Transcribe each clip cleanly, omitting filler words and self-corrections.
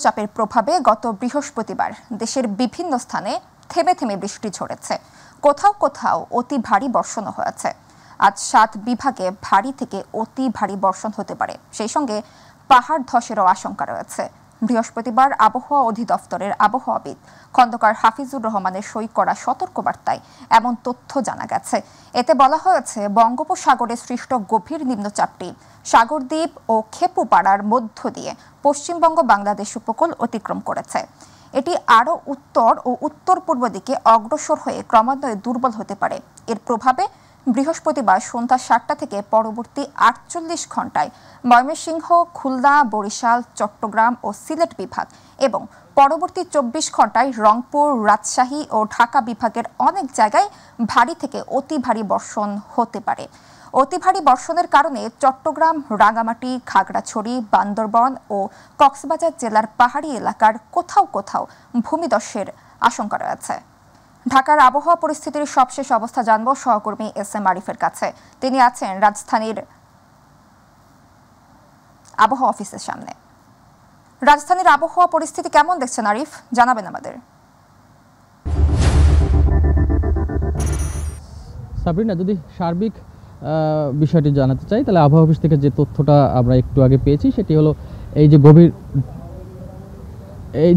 চাপের প্রভাবে গত বৃহস্পতিবার দেশের বিভিন্ন স্থানে থেমে থেমে বৃষ্টি ঝরেছে। কোথাও কোথাও অতি ভারী বর্ষণও হয়েছে। আজ ৭ বিভাগে ভারী থেকে অতি ভারী বর্ষণ হতে পারে, সেই সঙ্গে পাহাড় ধসেরও আশঙ্কা রয়েছে। বৃহস্পতিবার আবহাওয়া অধিদপ্তরের আবহাওয়াবিদ খন্দকার হাফিজুর রহমানের সই করা সতর্কবার্তায় এমন তথ্য জানা গেছে। এতে বলা হয়েছে, বঙ্গোপসাগরে সৃষ্ট গভীর নিম্নচাপটি সাগরদ্বীপ ও খেপুপাড়ার মধ্য দিয়ে পশ্চিমবঙ্গ বাংলাদেশ উপকূল অতিক্রম করেছে। এটি আরও উত্তর ও উত্তর পূর্ব দিকে অগ্রসর হয়ে ক্রমান্বয়ে দুর্বল হতে পারে। এর প্রভাবে বৃহস্পতিবার সন্ধ্যা ৭টা থেকে পরবর্তী ৪৮ ঘন্টায় ময়মনসিংহ, খুলনা, বরিশাল, চট্টগ্রাম ও সিলেট বিভাগ এবং পরবর্তী ২৪ ঘন্টায় রংপুর, রাজশাহী ও ঢাকা বিভাগের অনেক জায়গায় ভারী থেকে অতি ভারী বর্ষণ হতে পারে। অতি ভারী বর্ষণের কারণে চট্টগ্রাম, রাঙামাটি, খাগড়াছড়ি, বান্দরবান ও কক্সবাজার জেলার পাহাড়ি এলাকার কোথাও কোথাও ভূমিধসের আশঙ্কা রয়েছে। ঢাকার আবহাওয়া পরিস্থিতির সবশেষ অবস্থা জানব সহকর্মী এস.এম. আরিফের কাছে। তিনি আছেন রাজধানীর আবহাওয়া অফিসের সামনে। রাজধানীর আবহাওয়া পরিস্থিতি কেমন দেখছেন আরিফ, জানাবেন আমাদের। সাবরিনা, যদি সার্বিক বিষয়টি জানাতে চাই, তাহলে আবহাওয়া অফিস থেকে যে তথ্যটা আমরা একটু আগে পেয়েছি সেটি হলো এই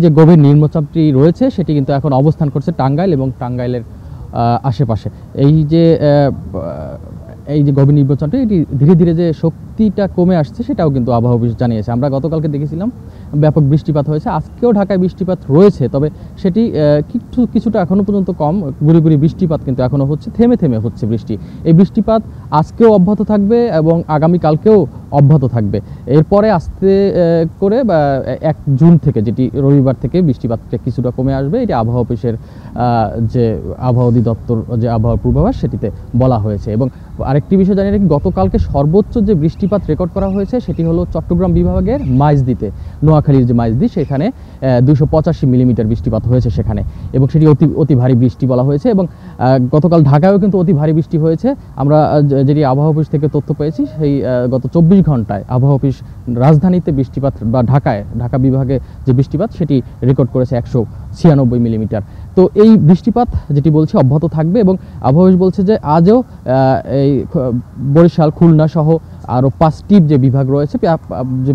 যে গভীর নিম্নচাপটি রয়েছে সেটি কিন্তু এখন অবস্থান করছে টাঙ্গাইল এবং টাঙ্গাইলের আশেপাশে। এই যে গভীর নিম্নচাপটি এটি ধীরে ধীরে যে শক্তিটা কমে আসছে সেটাও কিন্তু আবহাওয়া অফিস জানিয়েছে। আমরা গতকালকে দেখেছিলাম ব্যাপক বৃষ্টিপাত হয়েছে, আজকেও ঢাকায় বৃষ্টিপাত রয়েছে, তবে সেটি কিছুটা এখনও পর্যন্ত কম। গুড়ি গুড়ি বৃষ্টিপাত কিন্তু এখনও হচ্ছে, থেমে থেমে হচ্ছে বৃষ্টি। এই বৃষ্টিপাত আজকেও অব্যাহত থাকবে এবং আগামীকালকেও অব্যাহত থাকবে। এরপরে আস্তে করে ১ জুন থেকে, যেটি রবিবার থেকে বৃষ্টিপাতটা কিছুটা কমে আসবে, এটি আবহাওয়া অফিসের যে আবহাওয়া অধিদপ্তর যে আবহাওয়ার পূর্বাভাস সেটিতে বলা হয়েছে। এবং আরেকটি বিষয় জানিয়ে রাখি, গতকালকে সর্বোচ্চ যে বৃষ্টিপাত রেকর্ড করা হয়েছে সেটি হলো চট্টগ্রাম বিভাগের মাইজদিতে, নোয়াখালীর যে মাইজদি, সেখানে ২৮৫ মিলিমিটার বৃষ্টিপাত হয়েছে সেখানে, এবং সেটি অতি ভারী বৃষ্টি বলা হয়েছে। এবং গতকাল ঢাকায়ও কিন্তু অতি ভারী বৃষ্টি হয়েছে। আমরা যেটি আবহাওয়া অফিস থেকে তথ্য পেয়েছি, সেই গত ২৪ ঘন্টায় আবহাওয়া অফিস রাজধানীতে বৃষ্টিপাত বা ঢাকা বিভাগে যে বৃষ্টিপাত সেটি রেকর্ড করেছে ১৯৬ মিলিমিটার। তো এই বৃষ্টিপাত যেটি বলছে অব্যাহত থাকবে এবং আবহাওয়া অফিস বলছে যে আজও এই বরিশাল, খুলনা সহ আরও ৫টি যে বিভাগ রয়েছে, যে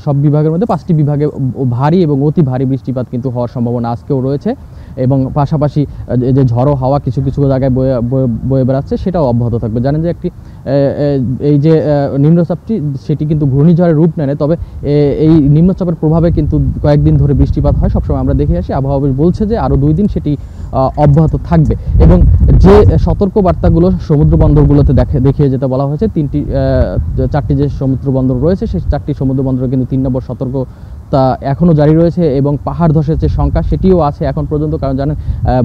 সব বিভাগের মধ্যে ৫টি বিভাগে ভারী এবং অতি ভারী বৃষ্টিপাত কিন্তু হওয়ার সম্ভাবনা আজকেও রয়েছে। এবং পাশাপাশি যে ঝড়ো হাওয়া কিছু কিছু জায়গায় বয়ে বেড়াচ্ছে সেটাও অব্যাহত থাকবে। জানেন যে এই যে নিম্নচাপটি সেটি কিন্তু ঘূর্ণিঝড়ের রূপ নেয়, তবে এই নিম্নচাপের প্রভাবে কিন্তু কয়েকদিন ধরে বৃষ্টিপাত হয়, সবসময় আমরা দেখে আসি। আবহাওয়া অফিস বলছে যে আরও 2 দিন সেটি অব্যাহত থাকবে। এবং যে সতর্ক বার্তাগুলো সমুদ্র বন্দরগুলোতে দেখিয়ে যেতে বলা হয়েছে, 4টি যে সমুদ্র বন্দর রয়েছে সেই 4টি সমুদ্র বন্দরে কিন্তু 3 নম্বর সতর্কতা এখনও জারি রয়েছে। এবং পাহাড় ধসের যে সংখ্যা সেটিও আছে এখন পর্যন্ত, কারণ জানেন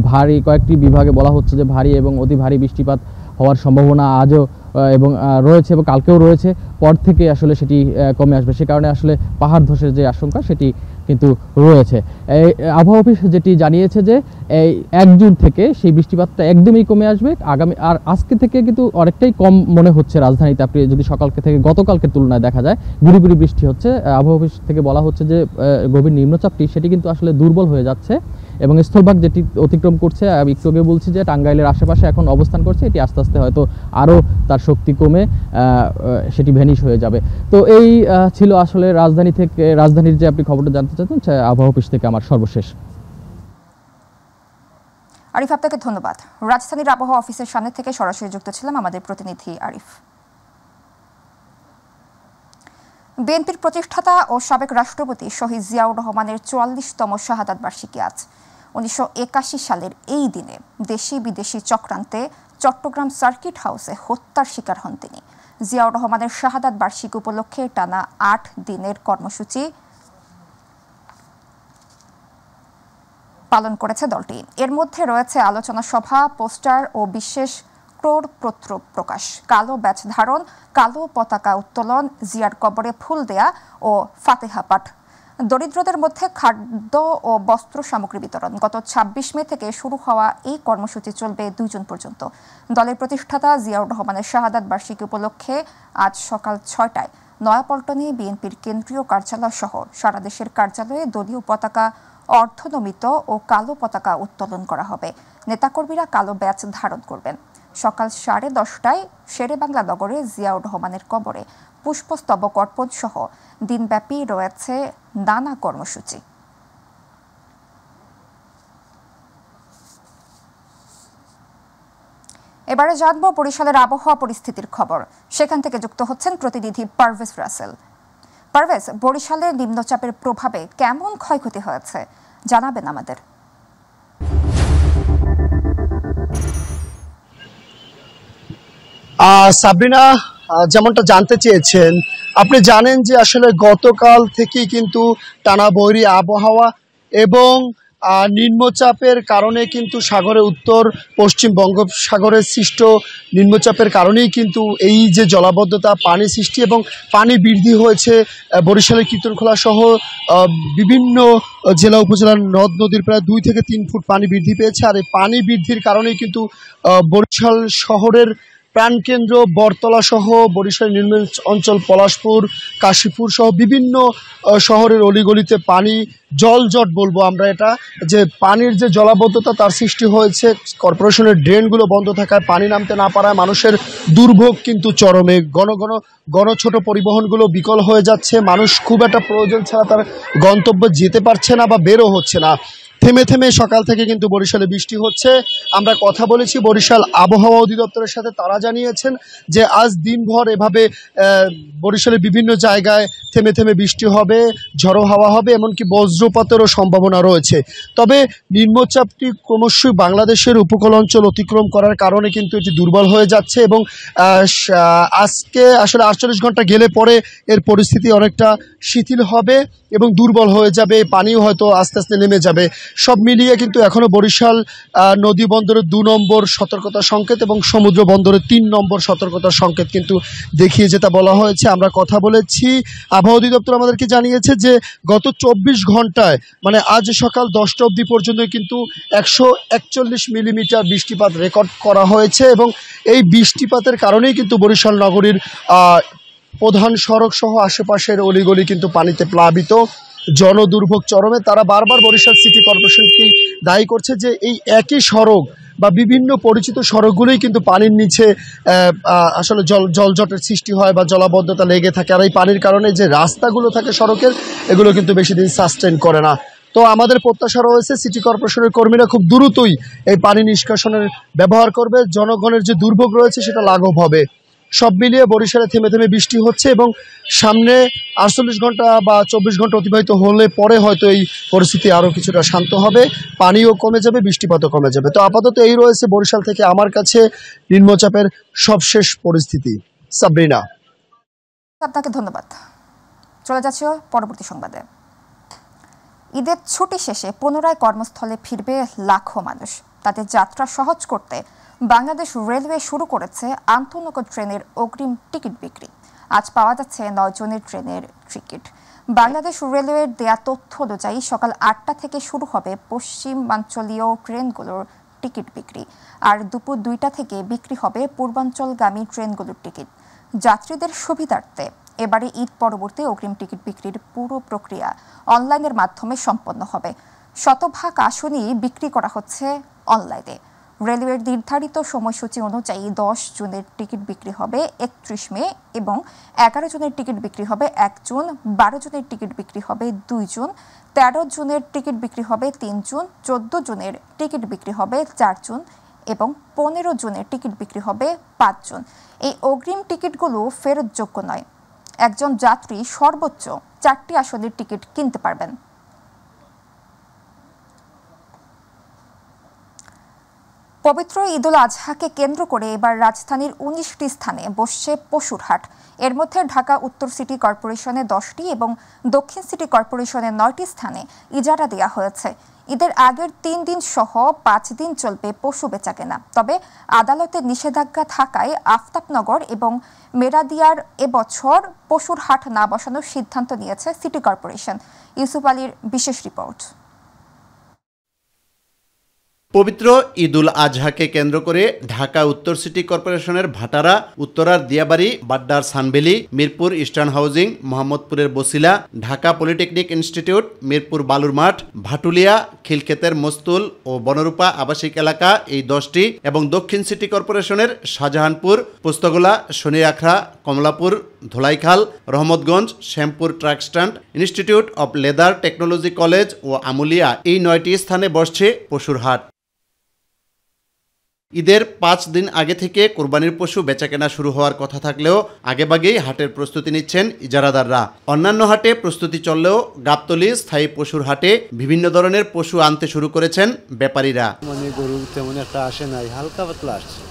ভারী কয়েকটি বিভাগে বলা হচ্ছে যে ভারী এবং অতি ভারী বৃষ্টিপাত হওয়ার সম্ভাবনা আজও এবং রয়েছে এবং কালকেও রয়েছে। পর থেকে আসলে সেটি কমে আসবে, সে কারণে আসলে পাহাড় ধসের যে আশঙ্কা সেটি কিন্তু রয়েছে। এই আবহাওয়া অফিস যেটি জানিয়েছে যে এই ১ জুন থেকে সেই বৃষ্টিপাতটা একদমই কমে আসবে। আর আজকে থেকে কিন্তু অনেকটাই কম মনে হচ্ছে রাজধানীতে। আপনি যদি সকালকে থেকে গতকালকের তুলনায় দেখা যায় গুড়ি গুড়ি বৃষ্টি হচ্ছে। আবহাওয়া অফিস থেকে বলা হচ্ছে যে গভীর নিম্নচাপটি সেটি কিন্তু আসলে দুর্বল হয়ে যাচ্ছে এবং স্থলভাগ যেটি অতিক্রম করছে, আমি একটু আগে বলছি যে টাঙ্গাইলের আশেপাশে এখন অবস্থান করছে, এটি আস্তে আস্তে হয়তো আরও তার শক্তি কমে সেটি ভ্যানিশ হয়ে যাবে। তো এই ছিল আসলে রাজধানীর যে আপনি খবরটা জানতে চাচ্ছেন আবহাওয়া অফিস থেকে আমার সর্বশেষ। আরিফ, আপনাকে ধন্যবাদ। রাজধানীর আবহাওয়া অফিসের সামনে থেকে সরাসরি যুক্ত ছিলাম আমাদের প্রতিনিধি আরিফ। বিএনপির প্রতিষ্ঠাতা ও সাবেক রাষ্ট্রপতি শহীদ জিয়াউর রহমানের ৪৪তম শাহাদাত বার্ষিকী আজ। ১৯৮১ সালের এই দিনে দেশি বিদেশি চক্রান্তে চট্টগ্রাম সার্কিট হাউসে হত্যার শিকার হন তিনি। জিয়াউর রহমানের শাহাদাত বার্ষিকী উপলক্ষে টানা ৮ দিনের কর্মসূচি পালন করেছে দলটি। এর মধ্যে রয়েছে আলোচনা সভা, পোস্টার ও বিশেষ ক্রোড়পত্র প্রকাশ, কালো ব্যাচ ধারণ, কালো পতাকা উত্তোলন, জিয়ার কবরে ফুল দেয়া ও ফাতেহা পাঠ। দরিদ্রদের মধ্যে খাদ্য ও বস্ত্র সামগ্রী বিতরণ। গত ২৬ মে থেকে শুরু হওয়া এই কর্মসূচি চলবে ২ জুন পর্যন্ত। দলের প্রতিষ্ঠাতা জিয়াউর রহমানের শাহাদাত বার্ষিকী উপলক্ষে আজ সকাল ৬টায় নয়াপল্টনে বিএনপির কেন্দ্রীয় কার্যালয় সহ সারা দেশের কার্যালয়ে দলীয় পতাকা অর্ধনমিত ও কালো পতাকা উত্তোলন করা হবে। নেতাকর্মীরা কালো ব্যাজ ধারণ করবেন। সকাল 10:30টায় শেরেবাংলা নগরে জিয়াউর রহমানের কবরে পুষ্পস্তবক অর্পণ সহ দিনব্যাপী রয়েছে নানা কর্মসূচি। এবারে জানবো বরিশালের আবহাওয়া পরিস্থিতির খবর। সেখান থেকে যুক্ত হচ্ছেন প্রতিনিধি পারভেজ রাসেল। পারভেজ, বরিশালের নিম্নচাপের প্রভাবে কেমন ক্ষয়ক্ষতি হয়েছে জানাবেন আমাদের। সাবরিনা, যেমনটা জানতে চেয়েছেন, আপনি জানেন যে আসলে গতকাল থেকেই কিন্তু টানা বৈরী আবহাওয়া এবং নিম্নচাপের কারণে কিন্তু সাগরে উত্তর পশ্চিম বঙ্গোপসাগরের সৃষ্ট নিম্নচাপের কারণেই কিন্তু এই যে জলাবদ্ধতা, পানি সৃষ্টি এবং পানি বৃদ্ধি হয়েছে বরিশালের কীর্তনখোলা সহ বিভিন্ন জেলা উপজেলার নদ নদীর প্রায় 2 থেকে 3 ফুট পানি বৃদ্ধি পেয়েছে। আর এই পানি বৃদ্ধির কারণেই কিন্তু বরিশাল শহরের প্রাণকেন্দ্র বরতলা সহ বরিশাল নিম্ন অঞ্চল পলাশপুর, কাশীপুর সহ বিভিন্ন শহরের অলিগলিতে পানি জলজট বলবো আমরা এটা, যে পানির যে জলাবদ্ধতা তার সৃষ্টি হয়েছে। কর্পোরেশনের ড্রেনগুলো বন্ধ থাকায় পানি নামতে না পারায় মানুষের দুর্ভোগ কিন্তু চরমে। ছোট পরিবহনগুলো বিকল হয়ে যাচ্ছে। মানুষ খুব একটা প্রয়োজন ছাড়া তার গন্তব্যে যেতে পারছে না বা বেরো হচ্ছে না। থেমে থেমে সকাল থেকে কিন্তু বরিশালে বৃষ্টি হচ্ছে। আমরা কথা বলেছি বরিশাল আবহাওয়া অধিদপ্তরের সাথে, তারা জানিয়েছেন যে আজ দিনভর এভাবে বরিশালের বিভিন্ন জায়গায় থেমে থেমে বৃষ্টি হবে, ঝড়ো হাওয়া হবে, এমনকি বজ্রপাতেরও সম্ভাবনা রয়েছে। তবে নিম্নচাপটি ক্রমশই বাংলাদেশের উপকূল অঞ্চল অতিক্রম করার কারণে কিন্তু এটি দুর্বল হয়ে যাচ্ছে এবং আজকে আসলে 48 ঘন্টা গেলে পরে এর পরিস্থিতি অনেকটা শিথিল হবে এবং দুর্বল হয়ে যাবে, পানিও হয়তো আস্তে আস্তে নেমে যাবে। সব মিলিয়ে কিন্তু এখনো বরিশাল নদী বন্দরের 2 নম্বর সতর্কতা সংকেত এবং সমুদ্র বন্দরের 3 নম্বর সতর্কতার সংকেত কিন্তু দেখিয়ে যেটা বলা হয়েছে। আমরা কথা বলেছি, আবহাওয়া অধিদপ্তর আমাদেরকে জানিয়েছে যে গত 24 ঘন্টায় মানে আজ সকাল 10টা অবধি পর্যন্ত কিন্তু 141 মিলিমিটার বৃষ্টিপাত রেকর্ড করা হয়েছে এবং এই বৃষ্টিপাতের কারণেই কিন্তু বরিশাল নগরীর প্রধান সড়ক সহ আশেপাশের অলিগলি কিন্তু পানিতে প্লাবিত, জনদুর্ভোগ চরমে। তারা বারবার বরিশাল সিটি কর্পোরেশনকে দায়ী করছে যে এই একই সড়ক বা বিভিন্ন পরিচিত সড়কগুলোই কিন্তু পানির নিচে আসলে জলজটের সৃষ্টি হয় বা জলাবদ্ধতা লেগে থাকে। আর এই পানির কারণে যে রাস্তাগুলো থাকে সড়কের, এগুলো কিন্তু বেশি দিন সাস্টেন করে না। তো আমাদের প্রত্যাশা রয়েছে সিটি কর্পোরেশনের কর্মীরা খুব দ্রুতই এই পানি নিষ্কাশনের ব্যবহার করবে, জনগণের যে দুর্ভোগ রয়েছে সেটা লাঘব হবে। সব মিলিয়ে বরিশালে থেমে থেমে বৃষ্টি হচ্ছে এবং সামনে 48 ঘন্টা বা 24 ঘন্টা অতিবাহিত হলে পরে হয়তো এই পরিস্থিতি আরও কিছুটা শান্ত হবে, পানিও কমে যাবে, বৃষ্টিপাতও কমে যাবে। তো আপাতত এই রয়েছে বরিশাল থেকে আমার কাছে নিম্নচাপের সবশেষ পরিস্থিতি। সাবরিনা, আপনাকে ধন্যবাদ। চলে যাচ্ছে পরবর্তী সংবাদে। ঈদের ছুটি শেষে পুনরায় কর্মস্থলে ফিরবে লাখো মানুষ। তাদের যাত্রা সহজ করতে বাংলাদেশ রেলওয়ে শুরু করেছে আন্তনগর ট্রেনের অগ্রিম টিকিট বিক্রি। আজ পাওয়া যাচ্ছে 9 জনের ট্রেনের টিকিট। বাংলাদেশ রেলওয়ের দেয়া তথ্য অনুযায়ী সকাল 8টা থেকে শুরু হবে পশ্চিমাঞ্চলীয় ট্রেনগুলোর টিকিট বিক্রি, আর দুপুর 2টা থেকে বিক্রি হবে পূর্বাঞ্চলগামী ট্রেনগুলোর টিকিট। যাত্রীদের সুবিধার্থে এবারে ঈদ পরবর্তী অগ্রিম টিকিট বিক্রির পুরো প্রক্রিয়া অনলাইনের মাধ্যমে সম্পন্ন হবে। শতভাগ আসনই বিক্রি করা হচ্ছে অনলাইনে। রেলওয়ের নির্ধারিত সময়সূচি অনুযায়ী 10 জুনের টিকিট বিক্রি হবে 31 মে এবং 11 জনের টিকিট বিক্রি হবে 1 জুন, 12 জনের টিকিট বিক্রি হবে 2 জুন, 13 জনের টিকিট বিক্রি হবে 3 জুন, 14 জনের টিকিট বিক্রি হবে 4 জুন এবং 15 জনের টিকিট বিক্রি হবে 5 জুন। এই অগ্রিম টিকিটগুলো ফেরতযোগ্য নয়। একজন যাত্রী সর্বোচ্চ 4টি আসনের টিকিট কিনতে পারবেন। পবিত্র ঈদুল আজহাকে কেন্দ্র করে এবার রাজধানীর 19টি স্থানে বসছে পশুর হাট। এর মধ্যে ঢাকা উত্তর সিটি কর্পোরেশনে 10টি এবং দক্ষিণ সিটি কর্পোরেশনের 9টি স্থানে ইজারা দেওয়া হয়েছে। ঈদের আগের 3 দিন সহ 5 দিন চলবে পশু বেচাকেনা। তবে আদালতের নিষেধাজ্ঞা থাকায় আফতাবনগর এবং মেরাদিয়ার এবছর পশুর হাট না বসানোর সিদ্ধান্ত নিয়েছে সিটি কর্পোরেশন। ইউসুফ আলীর বিশেষ রিপোর্ট। পবিত্র ঈদুল আজহাকে কেন্দ্র করে ঢাকা উত্তর সিটি কর্পোরেশনের ভাটারা, উত্তরার দিয়াবাড়ি, বাড্ডার সানভ্যালি, মিরপুর ইস্টার্ন হাউজিং, মোহাম্মদপুরের বসিলা, ঢাকা পলিটেকনিক ইনস্টিটিউট, মিরপুর বালুর মাঠ, ভাটুলিয়া, খিলক্ষেতের মস্তুল ও বনরূপা আবাসিক এলাকা এই 10টি এবং দক্ষিণ সিটি কর্পোরেশনের Shahjahanpur, Postogola, Shanirakhra, Kamalapur, Dholaikhal, Rahmatganj, Shyampur truck stand, institute of leather technology college ও আমুলিয়া এই 9টি স্থানে বসছে পশুর হাট। ঈদের 5 দিন আগে থেকে কোরবানির পশু বেচাকেনা শুরু হওয়ার কথা থাকলেও আগেভাগেই হাটের প্রস্তুতি নিচ্ছেন ইজারাদাররা। অন্যান্য হাটে প্রস্তুতি চললেও গাবতলী স্থায়ী পশুর হাটে বিভিন্ন ধরনের পশু আনতে শুরু করেছেন ব্যাপারীরা। মানে গরু তেমন একটা আসে নাই, হালকা পাতলা আসছে,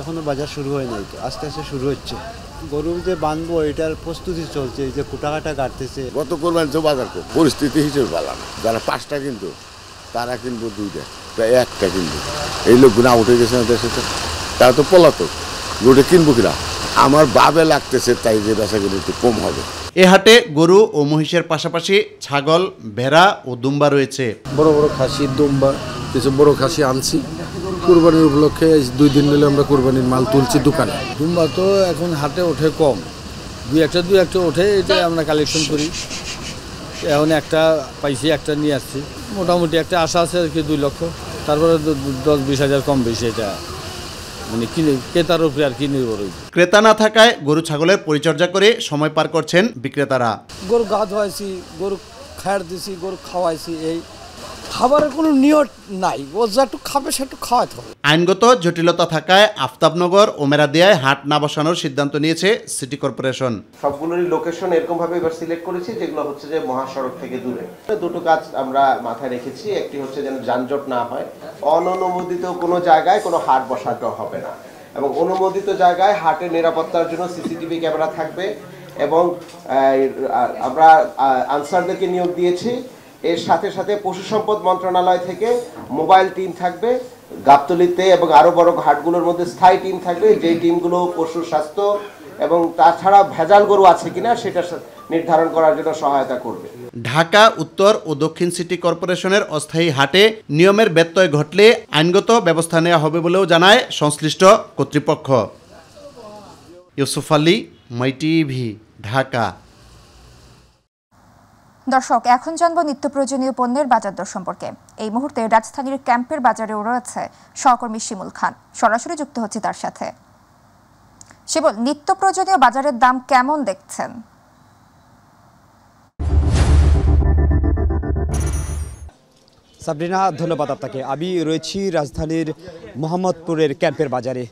এখনো বাজার শুরু হয় নাই, তো আস্তে আস্তে শুরু হচ্ছে। গরু যে বাঁধবো এটার প্রস্তুতি চলছে, এই যে কুটাকাটা কাটতেছে। গত কোরবানি তো বাজার পরিস্থিতি হিসেবে পেলাম, যারা 5টা কিন্তু তারা কিনবো 2টা, প্রায় 1টা কিনবো। এই লোকগুলো উঠে গেছে না দেশে, তারা তো পলাতক, গরুটা কিনবো কিনা আমার বাবে লাগতেছে, তাই যে বেচা কিনে একটু কম হবে। এ হাটে গরু ও মহিষের পাশাপাশি ছাগল, ভেড়া ও দুম্বা রয়েছে। বড় বড় খাসি, দুম্বা, কিছু বড় খাসি আনছি কুরবানির উপলক্ষে। 2 দিন মিলে আমরা কুরবানির মাল তুলছি দোকানে। দুম্বা তো এখন হাটে ওঠে কম, দুই একটা ওঠে, এটা আমরা কালেকশন করি। এখন একটা পাইছি, একটা নিয়ে আসছি, মোটামুটি একটা আশা আছে আর কি 2 লক্ষ, তারপরে 10-20 হাজার কম বেশি, এটা মানে কিনে ক্রেতার উপরে আর কি নির্ভর। ক্রেতা না থাকায় গরু ছাগলের পরিচর্যা করে সময় পার করছেন বিক্রেতারা। গরু গা ধোয়াইছি, গরু খায়ার দিছি, গরু খাওয়াইছি, এই খাবারের কোনো নিয়ত নাই, ও যেটুকু খাবে সেটুকু খাওয়াতে হবে। আইনগত জটিলতা থাকায় আফতাবনগর ও মেরাদিয়ায় হাট না বসানোর সিদ্ধান্ত নিয়েছে সিটি কর্পোরেশন। সবগুলোরই লোকেশন এরকম ভাবে এবার সিলেক্ট করেছি যেগুলো হচ্ছে যে মহাসড়ক থেকে দূরে। 2টো কাজ আমরা মাথায় রেখেছি, একটি হচ্ছে যেন যানজট না হয়, অননুমোদিত কোনো জায়গায় কোনো হাট বসাতে হবে না, এবং অনুমোদিত জায়গায় হাটের নিরাপত্তার জন্য সিসিটিভি ক্যামেরা থাকবে, এবং আমরা আনসারদেরকে নিয়োগ দিয়েছি। এর সাথে সাথে পশু সম্পদ মন্ত্রণালয় থেকে মোবাইল টিম থাকবে গাবতলীতে, এবং আরো বড় হাটগুলোর মধ্যে স্থায়ী টিম থাকবে, যে টিমগুলো পশুর স্বাস্থ্য এবং তাছাড়া ভেজাল গরু আছে কিনা সেটা নির্ধারণ করার জন্য সহায়তা করবে। ঢাকা উত্তর ও দক্ষিণ সিটি কর্পোরেশনের অস্থায়ী হাটে নিয়মের ব্যত্যয় ঘটলে আইনগত ব্যবস্থা নেওয়া হবে বলেও জানায় সংশ্লিষ্ট কর্তৃপক্ষ। ইউসুফ আলী, মাই টিভি, ঢাকা। দর্শক, এখন জানবো নিত্য প্রয়োজনীয় পণ্যের বাজার দর সম্পর্কে। এই মুহূর্তে রাজধানীর ক্যাম্পের বাজারেও রয়েছে সহকর্মী শিমুল খান, সরাসরি যুক্ত হচ্ছে তার সাথে। শিমুল, নিত্য প্রয়োজনীয় বাজারের দাম কেমন দেখছেন? সাবরিনা, ধন্যবাদ আপনাকে। আমি রয়েছি রাজধানীর মোহাম্মদপুরের ক্যাম্পের বাজারে।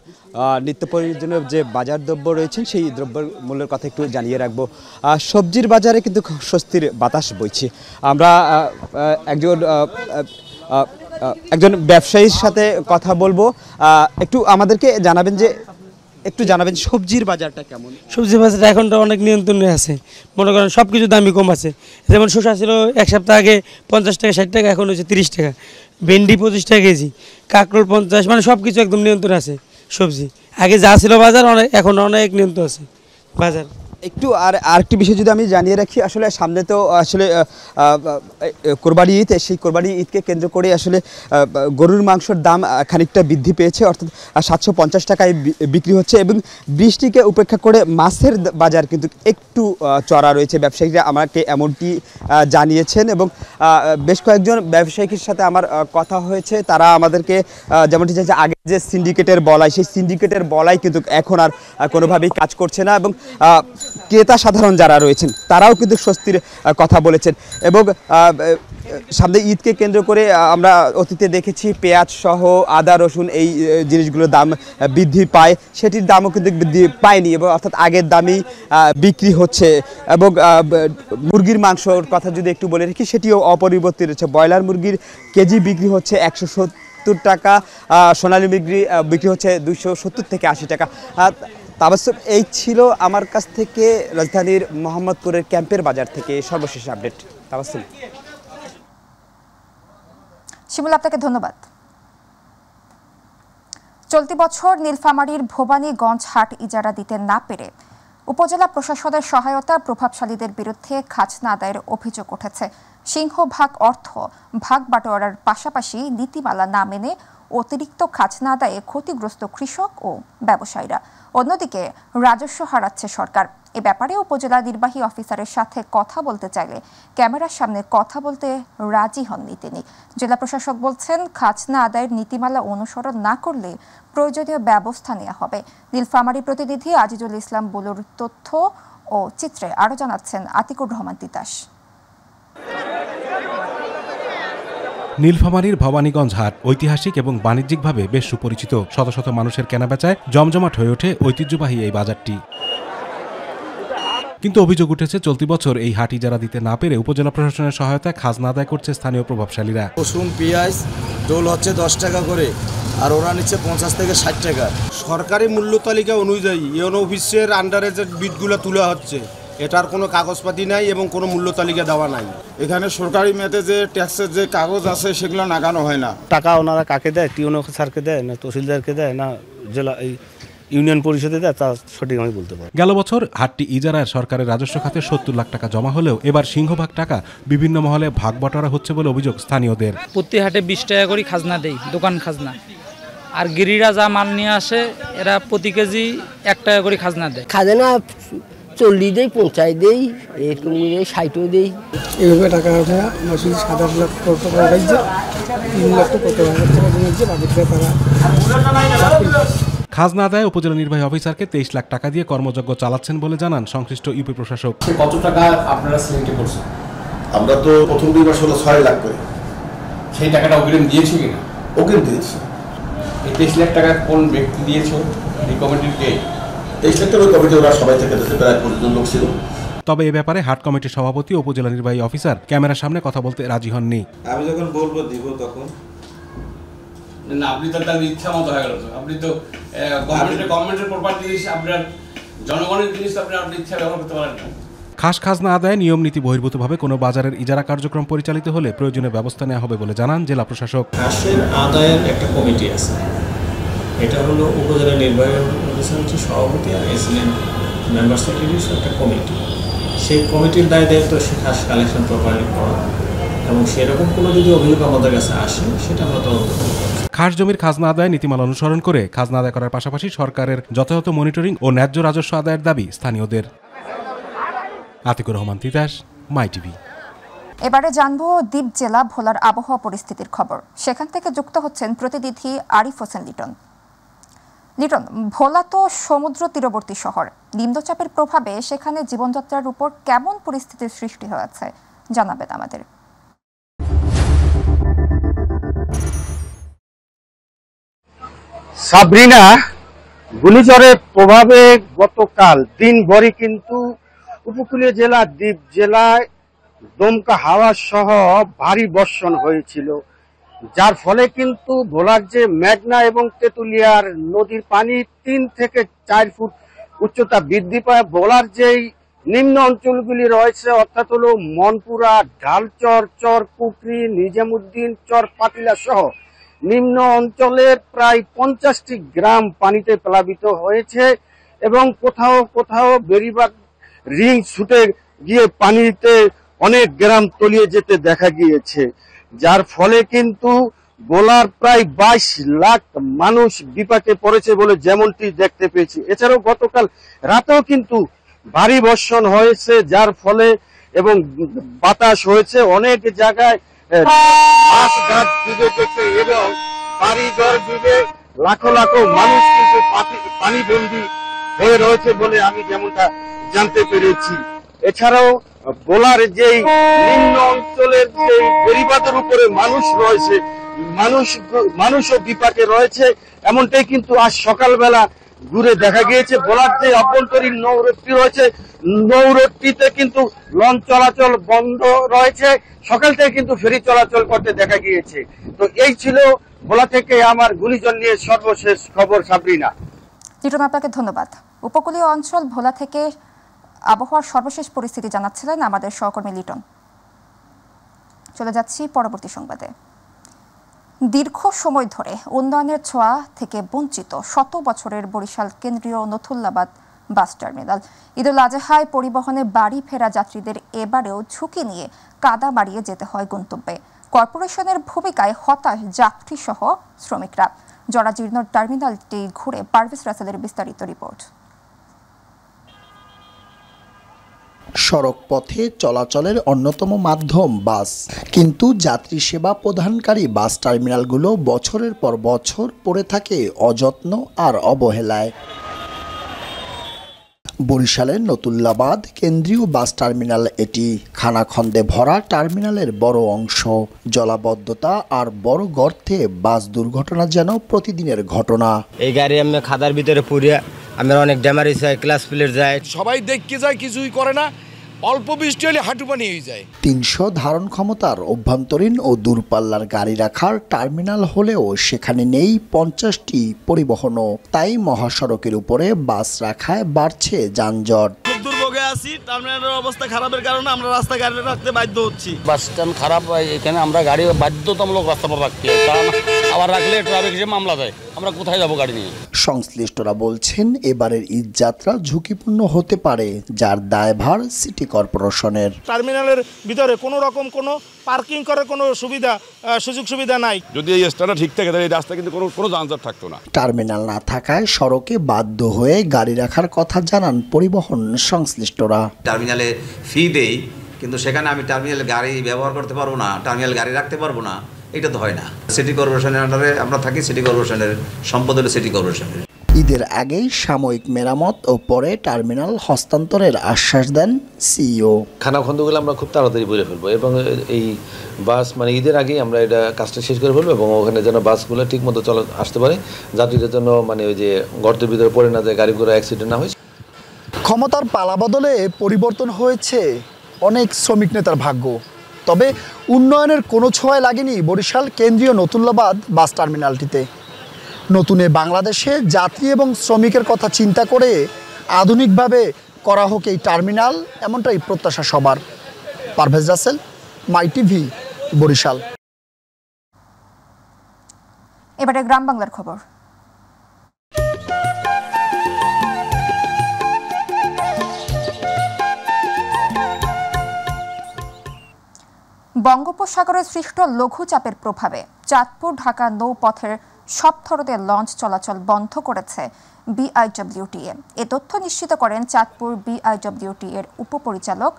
নিত্য প্রয়োজনীয় যে বাজার দ্রব্য রয়েছেন সেই দ্রব্যের মূল্যের কথা একটু জানিয়ে রাখবো। সবজির বাজারে কিন্তু স্বস্তির বাতাস বইছে। আমরা একজন ব্যবসায়ীর সাথে কথা বলবো। একটু আমাদেরকে জানাবেন সবজির বাজারটা কেমন? সবজির বাজারটা এখন তো অনেক নিয়ন্ত্রণে আছে, মনে করেন সব কিছু দামই কম আছে। যেমন শসা ছিল 1 সপ্তাহ আগে 50 টাকা 60 টাকা, এখন হচ্ছে 30 টাকা। ভেন্ডি 25 টাকা কেজি, কাঁকরোল 50, মানে সব কিছু একদম নিয়ন্ত্রণে আছে সবজি। আগে যা ছিল বাজার এখন অনেক নিয়ন্ত্রণ আছে বাজার। একটু আরেকটি বিষয় যদি আমি জানিয়ে রাখি, আসলে সামনে তো আসলে কোরবানি ঈদ, সেই কোরবানি ঈদকে কেন্দ্র করে আসলে গরুর মাংসের দাম খানিকটা বৃদ্ধি পেয়েছে, অর্থাৎ 750 টাকায় বিক্রি হচ্ছে, এবং বৃষ্টিকে উপেক্ষা করে মাছের বাজার কিন্তু একটু চড়া রয়েছে। ব্যবসায়ীরা আমাকে এমনটি জানিয়েছেন, এবং বেশ কয়েকজন ব্যবসায়ীর সাথে আমার কথা হয়েছে। তারা আমাদেরকে যেমনটি জানিয়েছে, আগে যে সিন্ডিকেটের বলাই, সেই সিন্ডিকেটের বলাই কিন্তু এখন আর কোনোভাবেই কাজ করছে না, এবং ক্রেতা সাধারণ যারা রয়েছেন তারাও কিন্তু স্বস্তির কথা বলেছেন। এবং সামনে ঈদকে কেন্দ্র করে আমরা অতীতে দেখেছি পেঁয়াজ সহ আদা, রসুন এই জিনিসগুলোর দাম বৃদ্ধি পায়, সেটির দামও কিন্তু বৃদ্ধি পায়নি, এবং অর্থাৎ আগের দামেই বিক্রি হচ্ছে। এবং মুরগির মাংসর কথা যদি একটু বলে রাখি, সেটিও অপরিবর্তিত রয়েছে। ব্রয়লার মুরগির কেজি বিক্রি হচ্ছে 170 টাকা, সোনালী মুরগি বিক্রি হচ্ছে 270 থেকে 80 টাকা। তাবাসসুম, এই ছিল আমার কাছ থেকে রাজধানীর মোহাম্মদপুরের ক্যাম্পের বাজার থেকে সর্বশেষ আপডেট। তাবাসসুম। শিমুল, আপনাকে ধন্যবাদ। চলতি বছর নীলফামারীর ভবানীগঞ্জ হাট ইজারা দিতে না পেরে উপজেলা প্রশাসনের সহায়তা প্রভাবশালীদের বিরুদ্ধে খাজনা আদায়ের অভিযোগ উঠেছে। সিংহভাগ অর্থ ভাগ বাটোয়ারার পাশাপাশি নীতিমালা না মেনে অতিরিক্ত খাজনা আদায়ে ক্ষতিগ্রস্ত কৃষক ও ব্যবসায়ীরা। অন্যদিকে রাজস্ব হারাচ্ছে সরকার। এ ব্যাপারে উপজেলা নির্বাহী অফিসারের সাথে কথা বলতে চাইলে ক্যামেরার সামনে কথা বলতে রাজি হননি তিনি। জেলা প্রশাসক বলছেন, খাজনা আদায়ের নীতিমালা অনুসরণ না করলে প্রয়োজনীয় ব্যবস্থা নেওয়া হবে। নীলফামারী প্রতিনিধি আজিজুল ইসলাম বুলুর তথ্য ও চিত্রে আরও জানাচ্ছেন আতিকুর রহমান তিতাস। নীলফামারীর ভবানীগঞ্জ হাট ঐতিহাসিক এবং বাণিজ্যিকভাবে বেশ সুপরিচিত। শত শত মানুষের কেনাবেচায় জমজমাট হয়ে ওঠে ঐতিহ্যবাহী এই বাজারটি। কিন্তু অভিযোগ উঠেছে, চলতি বছর এই হাট ইজারা দিতে না পেরে উপজেলা প্রশাসনের সহায়তায় খাজনা আদায় করছে স্থানীয় প্রভাবশালীরা। রসুন, পেঁয়াজ, ডোল হচ্ছে 10 টাকা করে, আর ওরা নিচ্ছে 50 থেকে 60 টাকা। সরকারি মূল্য তালিকা অনুযায়ী ইউনো অফিসের আন্ডারে যে বিটগুলো তোলা হচ্ছে, এটার কোনো কাগজপাতি নাই এবং কোনো মূল্য তালিকা দেওয়া নাই। এখানে সরকারি মেয়াদে যে ট্যাক্সের যে কাগজ আছে সেগুলো নাগানো হয় না। টাকা ওনারা কাকে দেয়? টিউনো স্যারকে দেয় না তহসিলদারকে দেয় না জেলা ইউনিয়ন পরিষদে দেয়, তা সঠিক আমি বলতে পারি। গেল বছর হাটটি ইজারায় সরকারের রাজস্ব খাতে 70 লাখ টাকা জমা হলেও এবার সিংহভাগ টাকা বিভিন্ন মহলে ভাগ বটারা হচ্ছে বলে অভিযোগ স্থানীয়দের। প্রতি হাটে 20 টাকা করে খাজনা দেয়, দোকান খাজনা। আর গিরিরা যা মাল নিয়ে আসে এরা প্রতি কেজি 1 টাকা করে খাজনা দেয়। খাজনা 40 দেই, 50 দেই, এরকম 60 দেই। এভাবে টাকা ওঠে মাসে 7-8 লাখ টাকা উঠাইছে, 3 লাখ কত টাকা জমেছে, বাকিটা তারা খাজনা আদায় উপজেলা নির্বাহী অফিসারকে 23 লাখ টাকা দিয়ে কর্মযজ্ঞ চালাচ্ছেন বলে জানান সংশ্লিষ্ট ইউপি প্রশাসক। কত টাকা আপনারা সিলেক্ট করছেন? আমরা তো প্রথম 2 মাস হলো 6 লাখ করে। সেই টাকাটা অগ্রিম দিয়েছি কিনা? অগ্রিম দিয়েছি। এই 23 লাখ টাকা কোন ব্যক্তি দিয়েছো? এই কমিটির কে? 23 লাখ টাকা কমিটি ওরা সবাই থেকে দিতে প্রায় 20 জন লোক ছিল। তবে এ ব্যাপারে হাট কমিটির সভাপতি ও উপজেলা নির্বাহী অফিসার ক্যামেরার সামনে কথা বলতে রাজি হননি। আমি যখন বলবো দিব তখন না, আপনি তো তার ইচ্ছা মতো হয়ে গেল। আপনি তো গভর্নমেন্টের প্রপার্টি জিনিস, আপনার জনগণের জিনিস আপনি ইচ্ছা ব্যবহার করতে পারেন না। খাস খাজনা আদায় নিয়ম নীতি বহির্ভূতভাবে কোনো বাজারের ইজারা কার্যক্রম পরিচালিত হলে প্রয়োজনীয় ব্যবস্থা নেওয়া হবে বলে জানান জেলা প্রশাসক। খাসের আদায়ের একটা কমিটি আছে, এটা হলো উপজেলা নির্বাহী অফিসার সভাপতি আর এসএনএম মেম্বার সেক্রেটারির একটা কমিটি। সেই কমিটির দায় দায়িত্ব সে খাস কালেকশন প্রপারলি করা, এবং সেরকম কোনো যদি অভিযোগ আমাদের কাছে আসে সেটা আমরা তদন্ত করব। খাস জমির খাজনা আদায় নীতিমালা অনুসরণ করে খাজনা আদায় করার পাশাপাশি সরকারের যথাযথ মনিটরিং ও ন্যায্য রাজস্ব আদায়ের দাবি স্থানীয়দের। আতিকুর রহমান তিতাস, মাই টিভি। এবারে জানবো দ্বীপ জেলা ভোলার আবহাওয়া পরিস্থিতির খবর। সেখান থেকে যুক্ত হচ্ছেন প্রতিনিধি আরিফ হোসেন লিটন। লিটন, ভোলা তো সমুদ্র তীরবর্তী শহর, নিম্নচাপের প্রভাবে সেখানে জীবনযাত্রার উপর কেমন পরিস্থিতির সৃষ্টি হয়েছে জানাবেন আমাদের। সাবরিনা, ঘূর্ণিঝড়ের প্রভাবে গতকাল দিনভরই কিন্তু উপকূলীয় জেলা দ্বীপ জেলায় দমকা হাওয়া সহ ভারী বর্ষণ হয়েছিল, যার ফলে কিন্তু ভোলার যে মেঘনা এবং তেঁতুলিয়ার নদীর পানি 3 থেকে 4 ফুট উচ্চতা বৃদ্ধি পায়। ভোলার যেই নিম্ন অঞ্চলগুলি রয়েছে অর্থাৎ হলো মনপুরা, ঢালচর, চর পুকরি, নিজামুদ্দিন, চর পাতিলা সহ নিম্ন অঞ্চলের প্রায় 50টি গ্রাম পানিতে প্লাবিত হয়েছে এবং কোথাও কোথাও বেড়িবাঁধ রিং ছুটে গিয়ে পানিতে অনেক গ্রাম তলিয়ে যেতে দেখা গিয়েছে, যার ফলে কিন্তু ভোলার প্রায় 22 লাখ মানুষ বিপাকে পড়েছে বলে যেমনটি দেখতে পেয়েছি। এছাড়াও গতকাল রাতেও কিন্তু ভারী বর্ষণ হয়েছে, যার ফলে এবং বাতাস হয়েছে অনেক জায়গায়, মাছঘাট ডুবে গেছে এবং বাড়িঘর ডুবে লাখো লাখো মানুষ কিন্তু পানিবন্দী হয়ে রয়েছে বলে আমি যেমনটা জানতে পেরেছি। এছাড়াও ভোলার যেই নিম্ন অঞ্চলের যে বেড়িবাঁধের উপরে মানুষ রয়েছে, মানুষও বিপাকে রয়েছে, এমনটাই কিন্তু আজ সকালবেলা ঘুরে দেখা গিয়েছে। ভোলার যে অভ্যন্তরীণ নৌরোডটি রয়েছে, নৌরোডটিতে কিন্তু লঞ্চ চলাচল বন্ধ রয়েছে, সকাল থেকে কিন্তু ফেরি চলাচল করতে দেখা গিয়েছে। তো এই ছিল ভোলা থেকে আমার ঘূর্ণিঝড় নিয়ে সর্বশেষ খবর। সাবরিনা, লিটন, আপনাকে ধন্যবাদ। উপকূলীয় অঞ্চল ভোলা থেকে আবহাওয়ার সর্বশেষ পরিস্থিতি জানাচ্ছিলেন আমাদের সহকর্মী লিটন। চলে যাচ্ছি পরবর্তী সংবাদে। দীর্ঘ সময় ধরে উন্নয়নের ছোঁয়া থেকে বঞ্চিত 100 বছরের বরিশাল কেন্দ্রীয় নথুল্লাবাদ বাস টার্মিনাল। ঈদুল আজহায় পরিবহনে বাড়ি ফেরা যাত্রীদের এবারেও ঝুঁকি নিয়ে কাদা মারিয়ে যেতে হয় গন্তব্যে। কর্পোরেশনের ভূমিকায় হতাশ যাত্রী সহ শ্রমিকরা। জরাজীর্ণ টার্মিনালটি ঘুরে পারভেজ রাসেলের বিস্তারিত রিপোর্ট। সড়ক পথে চলাচলের অন্যতম মাধ্যম বাস, কিন্তু যাত্রী সেবা প্রদানকারী বাস টার্মিনালগুলো বছরের পর বছর পড়ে থাকে অযত্ন আর অবহেলায়। বরিশালের নতুল্লাবাদ কেন্দ্রীয় বাস টার্মিনাল এটি। খানাখন্দে ভরা টার্মিনালের বড় অংশ, জলাবদ্ধতা আর বড় গর্তে বাস দুর্ঘটনা যেন প্রতিদিনের ঘটনা। এই গাড়ি আমি খাদার ভিতরে পুড়িয়া আমরা অনেক ড্যামারেজ হয়, ক্লাস প্লেট যায়, সবাই দেখতে যায়, কিছুই করে না, অল্প বৃষ্টি হলে হাঁটু পানি হয়ে যায়। 300 ধারণ ক্ষমতার অভ্যন্তরীণ ও দূরপাল্লার গাড়ি রাখার টার্মিনাল হলেও সেখানে নেই 50টি পরিবহনও। তাই মহাসড়কের উপরে বাস রাখায় বাড়ছে যানজট। দুর্ভোগে আছি, টার্মিনালের অবস্থা খারাপের কারণে আমরা রাস্তায় গাড়ি রাখতে বাধ্য হচ্ছি। বাস স্ট্যান্ড খারাপ, এখানে আমরা গাড়ি বাধ্যতামূলক রাস্তা পর রাখতে হয়, কারণ আবার রাখলে ট্রাফিক হিসেবে মামলা দেয়, আমরা কোথায় যাবো গাড়ি নিয়ে। সংশ্লিষ্টরা বলছেন এবারের ঈদ যাত্রা ঝুঁকিপূর্ণ হতে পারে, যার দায়ভার সিটি কর্পোরেশনের। টার্মিনালের ভিতরে কোনো রকম কোনো পার্কিং করার কোনো সুযোগ সুবিধা নাই। যদি এই স্ট্যান্ডটা ঠিক থাকে তাহলে এই রাস্তা কিন্তু কোনো যানজট থাকতো না। টার্মিনাল না থাকায় সড়কে বাধ্য হয়ে গাড়ি রাখার কথা জানান পরিবহন সংশ্লিষ্টরা। টার্মিনালে ফি দেই, কিন্তু সেখানে আমি টার্মিনালে গাড়ি ব্যবহার করতে পারবো না, টার্মিনাল গাড়ি রাখতে পারবো না, এটা তো হয় না। সিটি কর্পোরেশনের আন্ডারে আমরা থাকি, সিটি কর্পোরেশনের সম্পদ হলো সিটি কর্পোরেশনের। ঈদের আগেই সাময়িক মেরামত ও পরে টার্মিনাল হস্তান্তরের আশ্বাস দেন সিইও। খানাখন্দগুলো আমরা খুব তাড়াতাড়ি বলে ফেলবো এবং এই বাস ঈদের আগেই আমরা এটা কাজটা শেষ করে ফেলবো এবং ওখানে যেন বাসগুলো ঠিক মতো আসতে পারে, যাত্রীদের জন্য ওই যে গর্তের ভিতরে পড়ে না যায়, গাড়িগুলো অ্যাক্সিডেন্ট না হয়। ক্ষমতার পালা বদলে পরিবর্তন হয়েছে অনেক শ্রমিক নেতার ভাগ্য, তবে উন্নয়নের কোনো ছোঁয়া লাগেনি বরিশাল কেন্দ্রীয় নতুল্লাবাদ বাস টার্মিনালটিতে। নতুনে বাংলাদেশে যাত্রী এবং শ্রমিকের কথা চিন্তা করে আধুনিকভাবে করা হোক এই টার্মিনাল, এমনটাই প্রত্যাশা সবার। পারভেজ রাসেল, মাই টিভি, বরিশাল। এবারে গ্রাম বাংলার খবর। বঙ্গোপসাগরে সৃষ্ট লঘুচাপের প্রভাবে চাঁদপুর ঢাকা নৌপথের সব ধরনের লঞ্চ চলাচল বন্ধ করেছে বিআইডব্লিউটিএ। এ তথ্য নিশ্চিত করেন চাঁদপুর বিআইডব্লিউটি এর উপপরিচালক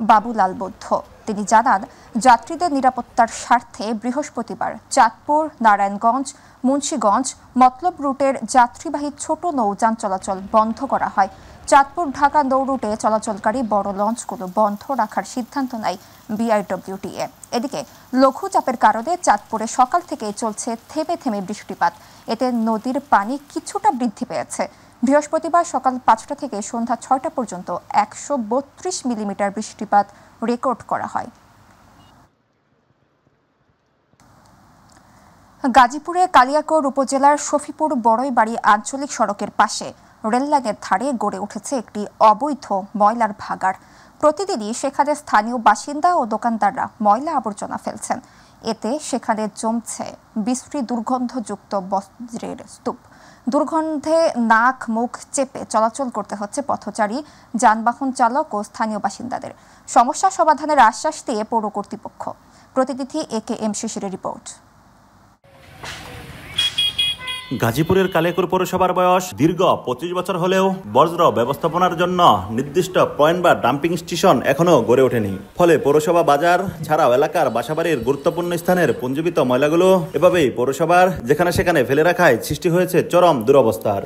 বাবুলাল বৌদ্ধ। তিনি জানান, যাত্রীদের নিরাপত্তার স্বার্থে বৃহস্পতিবার চাঁদপুর, নারায়ণগঞ্জ, মুন্সিগঞ্জ, মতলব রুটের যাত্রীবাহী ছোট নৌযান চলাচল বন্ধ করা হয়। চাঁদপুর ঢাকা নৌ রুটে চলাচলকারী বড় লঞ্চগুলো বন্ধ রাখার সিদ্ধান্ত নেয় বিআইডব্লিউটিএ। এদিকে লঘুচাপের কারণে চাঁদপুরে সকাল থেকে চলছে থেমে থেমে বৃষ্টিপাত। এতে নদীর পানি কিছুটা বৃদ্ধি পেয়েছে। বৃহস্পতিবার সকাল 5টা থেকে সন্ধ্যা 6টা পর্যন্ত 132 মিলিমিটার বৃষ্টিপাত রেকর্ড করা হয়। গাজীপুরে কালিয়াকৈর উপজেলার শফিপুর বড়ইবাড়ি আঞ্চলিক সড়কের পাশে রেললাইনের ধারে গড়ে উঠেছে একটি অবৈধ ময়লার ভাগাড়। প্রতিদিনই সেখানে স্থানীয় বাসিন্দা ও দোকানদাররা ময়লা আবর্জনা ফেলছেন। এতে সেখানে জমছে বিশ্রী দুর্গন্ধযুক্ত বজ্রের স্তূপ। দুর্গন্ধে নাক মুখ চেপে চলাচল করতে হচ্ছে পথচারী, যানবাহন চালক ও স্থানীয় বাসিন্দাদের। সমস্যা সমাধানের আশ্বাস দিয়ে পৌর কর্তৃপক্ষ। প্রতিনিধি AKM শিশিরের রিপোর্ট। গাজীপুরের কালিয়াকৈর পৌরসভার বয়স দীর্ঘ 25 বছর হলেও বজ্র ব্যবস্থাপনার জন্য নির্দিষ্ট পয়েন্ট বা ডাম্পিং স্টেশন এখনো গড়ে ওঠেনি। ফলে পৌরসভা বাজার ছাড়াও এলাকার বাসাবাড়ির গুরুত্বপূর্ণ স্থানের পুঞ্জীবিত ময়লাগুলো এভাবেই পৌরসভার যেখানে সেখানে ফেলে রাখায় সৃষ্টি হয়েছে চরম দুরবস্থার।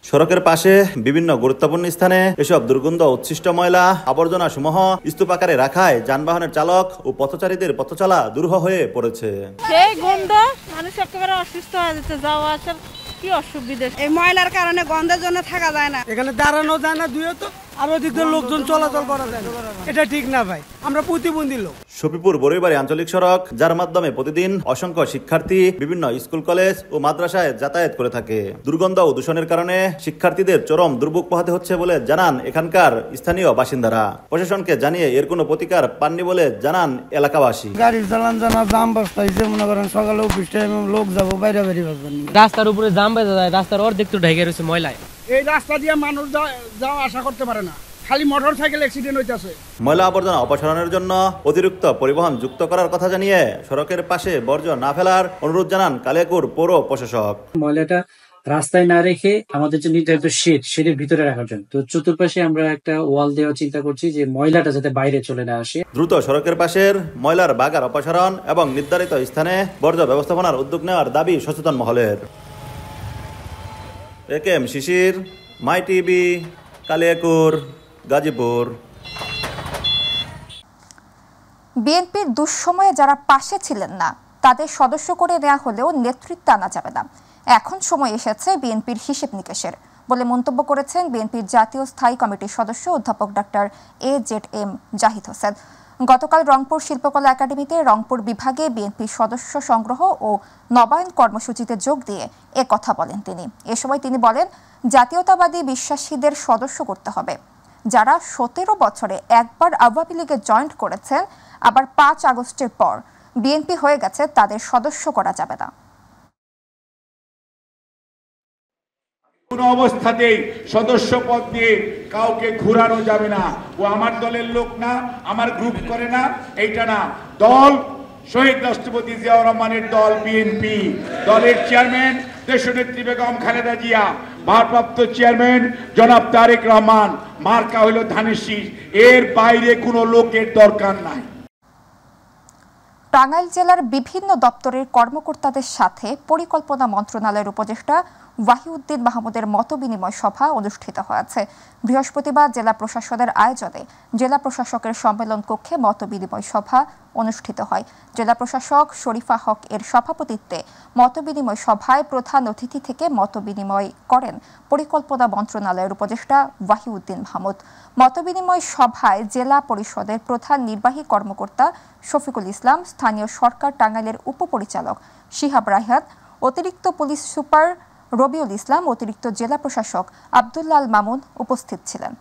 সড়কের পাশে বিভিন্ন গুরুত্বপূর্ণ স্থানে এসব দুর্গন্ধ উচ্ছিষ্ট ময়লা আবর্জনা সমূহ স্তূপ আকারে রাখায় যানবাহনের চালক ও পথচারীদের পথচলা দুরূহ হয়ে পড়েছে। সেই গন্ধ মানুষ একেবারে অসুস্থ হয়ে যাচ্ছে, যাওয়া আসার কি অসুবিধা। এই ময়লার কারণে গন্ধের জন্য থাকা যায় না, এখানে দাঁড়ানো যায় না, দুই তো আর ওদিক দিয়ে লোকজন চলাচল করা যায়, এটা ঠিক না ভাই, আমরা প্রতিবন্ধী লোক। শফিপুর বড়ইবাড়ি আঞ্চলিক সড়ক, যার মাধ্যমে প্রতিদিন অসংখ্য শিক্ষার্থী বিভিন্ন স্কুল কলেজ ও মাদ্রাসায় যাতায়াত করে থাকে। দুর্গন্ধ ও দূষণের কারণে শিক্ষার্থীদের চরম দুর্ভোগ পোহাতে হচ্ছে বলে জানান এখানকার স্থানীয় বাসিন্দারা। প্রশাসনকে জানিয়ে এর কোনো প্রতিকার পাননি বলে জানান এলাকাবাসী। গাড়ি চালান জানা জাম বস্তাইছে, মনে করেন সকালে অফিস টাইমে লোক যাবো বাইরে বাইরে, রাস্তার উপরে জাম বেঁধে যায়, রাস্তার অর্ধেক তো ঢেকে রয়েছে ময়লায়। এই রাস্তা দিয়ে মানুষ যাওয়া আশা করতে পারে না, খালি মোটর সাইকেল অ্যাক্সিডেন্ট হইতেছে। ময়লা আবর্জনা অপসারণের জন্য অতিরিক্ত পরিবহন যুক্ত করার কথা জানিয়ে সড়কের পাশে বর্জ্য না ফেলার অনুরোধ জানান কালিয়াকৈর পৌর প্রশাসক। ময়লাটা রাস্তায় না রেখে আমাদের যে নির্ধারিত শেডের ভিতরে রাখার জন্য, তো চতুর্পাশে আমরা একটা ওয়াল দেওয়ার চিন্তা করছি যে ময়লাটা যাতে বাইরে চলে না আসে। দ্রুত সড়কের পাশের ময়লার বাগার অপসারণ এবং নির্ধারিত স্থানে বর্জ্য ব্যবস্থাপনার উদ্যোগ নেওয়ার দাবি সচেতন মহলের। একেএম শিশির, মাই টিভি, কালিয়াকৈর, গাজীপুর। বিএনপির দুঃসময়ে যারা পাশে ছিলেন না তাদের সদস্য করে নেওয়া হলেও নেতৃত্ব আনা যাবে না, এখন সময় এসেছে বিএনপির হিসেব নিকেশের বলে মন্তব্য করেছেন বিএনপির জাতীয় স্থায়ী কমিটির সদস্য অধ্যাপক ডক্টর AZM জাহিদ হোসেন। গতকাল রংপুর শিল্পকলা একাডেমিতে রংপুর বিভাগে বিএনপির সদস্য সংগ্রহ ও নবায়ন কর্মসূচিতে যোগ দিয়ে এ কথা বলেন তিনি। এ সময় তিনি বলেন, জাতীয়তাবাদী বিশ্বাসীদের সদস্য করতে হবে। যারা 17 বছরে একবার আওয়ামী লীগে জয়েন করেছেন, আবার 5 আগস্টের পর বিএনপি হয়ে গেছে, তাদের সদস্য করা যাবে না। কোনো অবস্থাতেই সদস্য পদ দিয়ে কাউকে ঘুরানো যাবে না। ও আমার দলের লোক না, আমার গ্রুপ করে না, এইটা না। দল শহীদ রাষ্ট্রপতি জিয়াউর রহমানের দল বিএনপি, দলের চেয়ারম্যান দেশনেত্রী বেগম খালেদা জিয়া, ভারপ্রাপ্ত চেয়ারম্যান জনাব তারেক রহমান, মার্কা হইল ধানের শীষ। এর বাইরে কোনো লোকের দরকার নাই। টাঙ্গাইল জেলার বিভিন্ন দপ্তরের কর্মকর্তাদের সাথে পরিকল্পনা মন্ত্রণালয়ের উপদেষ্টা ওয়াহিউদ্দিন মাহমুদের মতবিনিময় সভা অনুষ্ঠিত হয়েছে। বৃহস্পতিবার জেলা প্রশাসনের আয়োজনে জেলা প্রশাসকের সম্মেলন কক্ষে মতবিনিময় সভা অনুষ্ঠিত হয়। জেলা প্রশাসক শরীফা হক এর সভাপতিত্বে মতবিনিময় সভায় প্রধান অতিথি থেকে মতবিনিময় করেন পরিকল্পনা মন্ত্রণালয়ের উপদেষ্টা ওয়াহিউদ্দিন মাহমুদ। মতবিনিময় সভায় জেলা পরিষদের প্রধান নির্বাহী কর্মকর্তা শফিকুল ইসলাম, স্থানীয় সরকার টাঙ্গাইলের উপপরিচালক শিহাব রায়হান, অতিরিক্ত পুলিশ সুপার রবিউল ইসলাম, অতিরিক্ত জেলা প্রশাসক আব্দুল্লাহ আল মামুন উপস্থিত ছিলেন।